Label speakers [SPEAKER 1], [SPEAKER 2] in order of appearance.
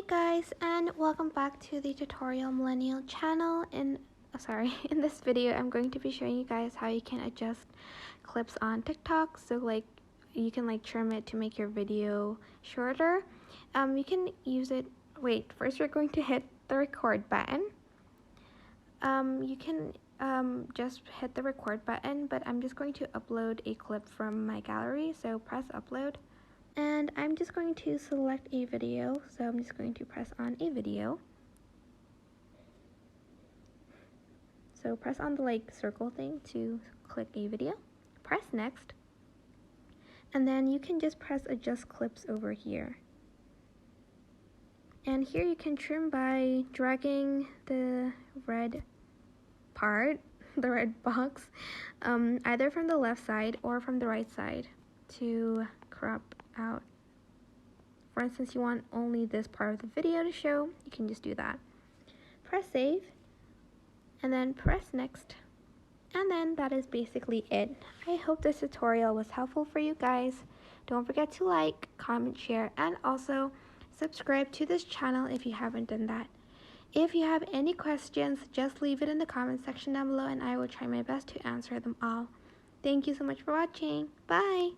[SPEAKER 1] Hey guys, and welcome back to the Tutorial Millennial channel. In this video I'm going to be showing you guys how you can adjust clips on TikTok. So like you can trim it to make your video shorter. You can use it. Wait, first we're going to hit the record button. You can just hit the record button, but I'm just going to upload a clip from my gallery, so press upload. And I'm just going to select a video, so I'm just going to press on a video. So press on the circle thing to click a video. Press next. And then you can just press adjust clips over here. And here you can trim by dragging the red part, the red box, either from the left side or from the right side to crop out. For instance, you want only this part of the video to show, you can just do that. Press save, and then press next. And then that is basically it. I hope this tutorial was helpful for you guys. Don't forget to like, comment, share, and also subscribe to this channel if you haven't done that. If you have any questions, just leave it in the comment section down below and I will try my best to answer them all. Thank you so much for watching. Bye!